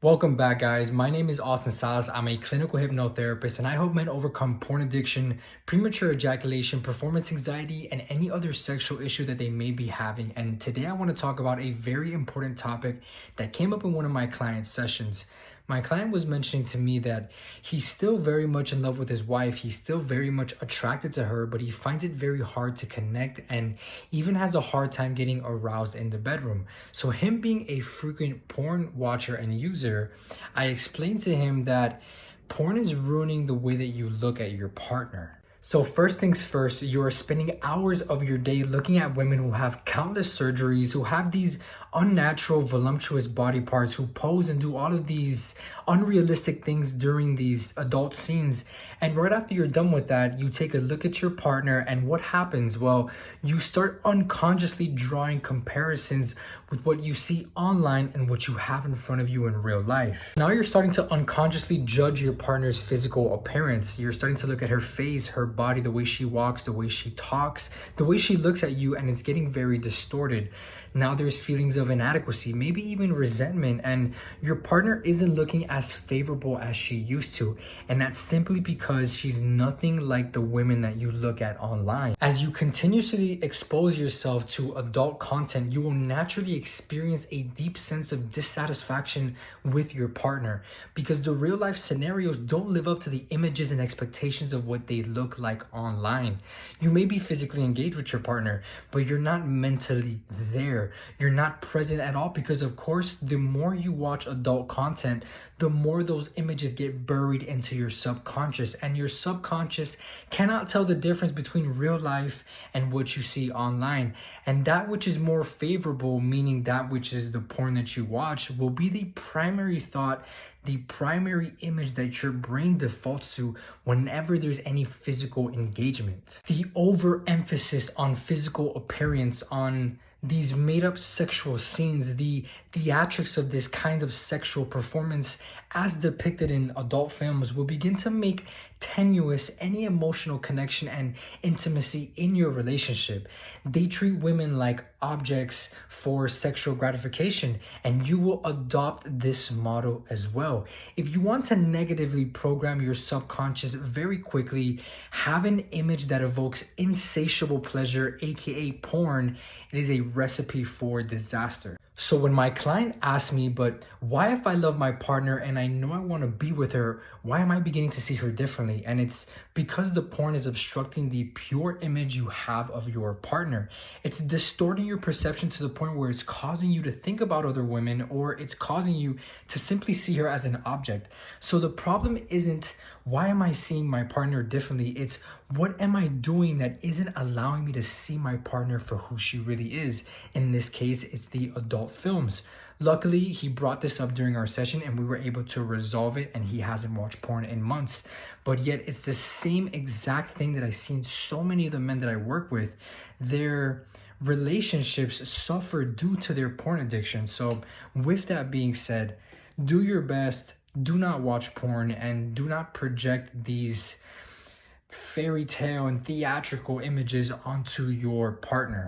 Welcome back, guys. My name is Austin Salas. I'm a clinical hypnotherapist, and I help men overcome porn addiction, premature ejaculation, performance anxiety, and any other sexual issue that they may be having. And today I want to talk about a very important topic that came up in one of my client sessions. My client was mentioning to me that he's still very much in love with his wife. He's still very much attracted to her, but he finds it very hard to connect and even has a hard time getting aroused in the bedroom. So him being a frequent porn watcher and user, I explained to him that porn is ruining the way that you look at your partner. So first things first, you are spending hours of your day looking at women who have countless surgeries, who have these unnatural, voluptuous body parts, who pose and do all of these unrealistic things during these adult scenes. And right after you're done with that, you take a look at your partner, and what happens? Well, you start unconsciously drawing comparisons with what you see online and what you have in front of you in real life. Now you're starting to unconsciously judge your partner's physical appearance. You're starting to look at her face, her body, the way she walks, the way she talks, the way she looks at you, and it's getting very distorted. Now there's feelings of inadequacy, maybe even resentment, and your partner isn't looking as favorable as she used to. And that's simply because she's nothing like the women that you look at online. As you continuously expose yourself to adult content, you will naturally experience a deep sense of dissatisfaction with your partner, because the real life scenarios don't live up to the images and expectations of what they look like online. You may be physically engaged with your partner, but you're not mentally there. You're not present at all, because of course, the more you watch adult content, the more those images get buried into your subconscious, and your subconscious cannot tell the difference between real life and what you see online. And that which is more favorable, meaning that which is the porn that you watch, will be the primary thought, the primary image that your brain defaults to whenever there's any physical engagement. The overemphasis on physical appearance, on these made-up sexual scenes, the theatrics of this kind of sexual performance as depicted in adult films, will begin to make tenuous any emotional connection and intimacy in your relationship. They treat women like objects for sexual gratification, and you will adopt this model as well. If you want to negatively program your subconscious very quickly, have an image that evokes insatiable pleasure, aka porn. It is a recipe for disaster. So when my client asked me, but why, if I love my partner and I know I want to be with her, why am I beginning to see her differently? And it's because the porn is obstructing the pure image you have of your partner. It's distorting your perception to the point where it's causing you to think about other women, or it's causing you to simply see her as an object. So the problem isn't why am I seeing my partner differently? It's what am I doing that isn't allowing me to see my partner for who she really is? In this case, it's the adult films. Luckily, he brought this up during our session and we were able to resolve it, and he hasn't watched porn in months. But yet it's the same exact thing that I see in so many of the men that I work with. Their relationships suffer due to their porn addiction. So with that being said, do your best, do not watch porn, and do not project these fairy tale and theatrical images onto your partner.